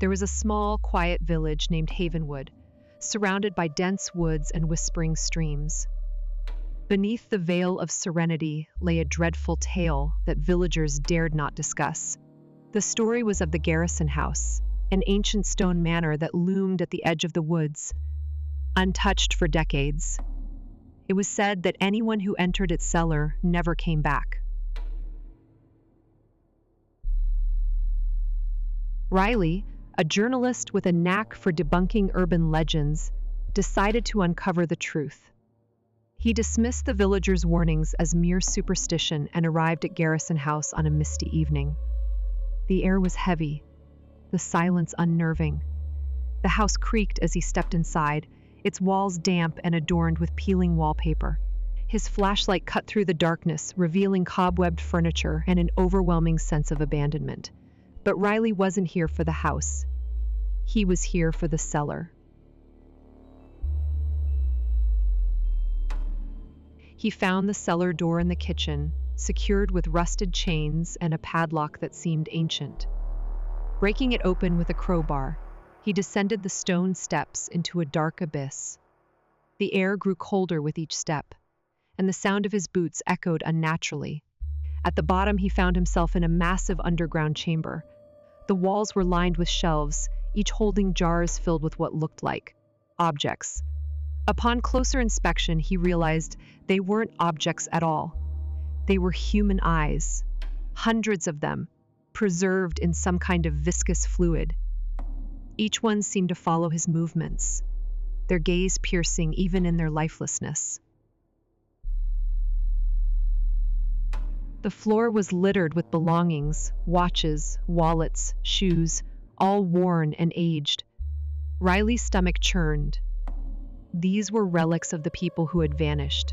There was a small, quiet village named Havenwood, surrounded by dense woods and whispering streams. Beneath the veil of serenity lay a dreadful tale that villagers dared not discuss. The story was of the Garrison House, an ancient stone manor that loomed at the edge of the woods, untouched for decades. It was said that anyone who entered its cellar never came back. Riley, a journalist with a knack for debunking urban legends, decided to uncover the truth. He dismissed the villagers' warnings as mere superstition and arrived at Garrison House on a misty evening. The air was heavy, the silence unnerving. The house creaked as he stepped inside, its walls damp and adorned with peeling wallpaper. His flashlight cut through the darkness, revealing cobwebbed furniture and an overwhelming sense of abandonment. But Riley wasn't here for the house. He was here for the cellar. He found the cellar door in the kitchen, secured with rusted chains and a padlock that seemed ancient. Breaking it open with a crowbar, he descended the stone steps into a dark abyss. The air grew colder with each step, and the sound of his boots echoed unnaturally. At the bottom, he found himself in a massive underground chamber. The walls were lined with shelves, each holding jars filled with what looked like objects. Upon closer inspection, he realized they weren't objects at all. They were human eyes, hundreds of them, preserved in some kind of viscous fluid. Each one seemed to follow his movements, their gaze piercing even in their lifelessness. The floor was littered with belongings, watches, wallets, shoes, all worn and aged. Riley's stomach churned. These were relics of the people who had vanished.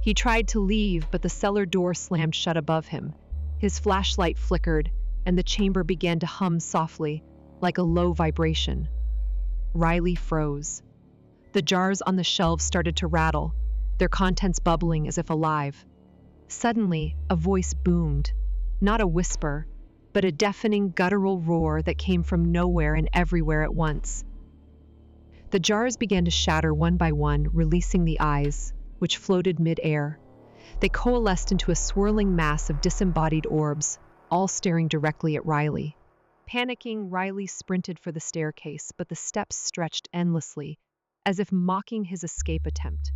He tried to leave, but the cellar door slammed shut above him. His flashlight flickered, and the chamber began to hum softly, like a low vibration. Riley froze. The jars on the shelves started to rattle, their contents bubbling as if alive. Suddenly, a voice boomed, not a whisper, but a deafening guttural roar that came from nowhere and everywhere at once. The jars began to shatter one by one, releasing the eyes, which floated mid-air. They coalesced into a swirling mass of disembodied orbs, all staring directly at Riley. Panicking, Riley sprinted for the staircase, but the steps stretched endlessly, as if mocking his escape attempt.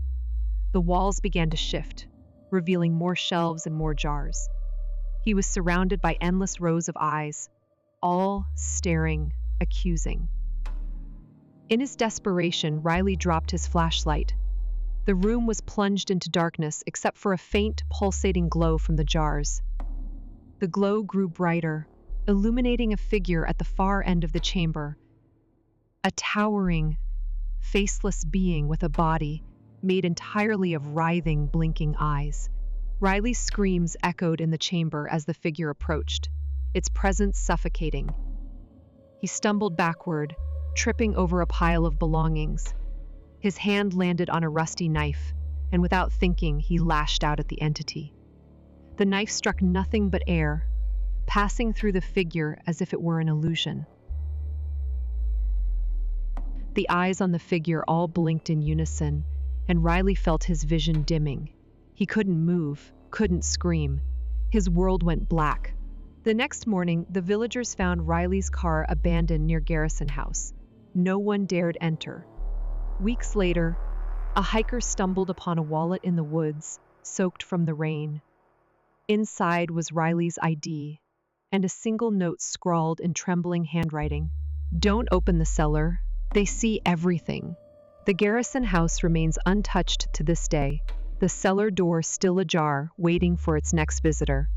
The walls began to shift, revealing more shelves and more jars. He was surrounded by endless rows of eyes, all staring, accusing. In his desperation, Riley dropped his flashlight. The room was plunged into darkness except for a faint, pulsating glow from the jars. The glow grew brighter, illuminating a figure at the far end of the chamber. A towering, faceless being with a body made entirely of writhing, blinking eyes. Riley's screams echoed in the chamber as the figure approached, its presence suffocating. He stumbled backward, tripping over a pile of belongings. His hand landed on a rusty knife, and without thinking, he lashed out at the entity. The knife struck nothing but air, passing through the figure as if it were an illusion. The eyes on the figure all blinked in unison, and Riley felt his vision dimming. He couldn't move, couldn't scream. His world went black. The next morning, the villagers found Riley's car abandoned near Garrison House. No one dared enter. Weeks later, a hiker stumbled upon a wallet in the woods, soaked from the rain. Inside was Riley's ID, and a single note scrawled in trembling handwriting. "Don't open the cellar. They see everything." The Garrison House remains untouched to this day, the cellar door still ajar, waiting for its next visitor.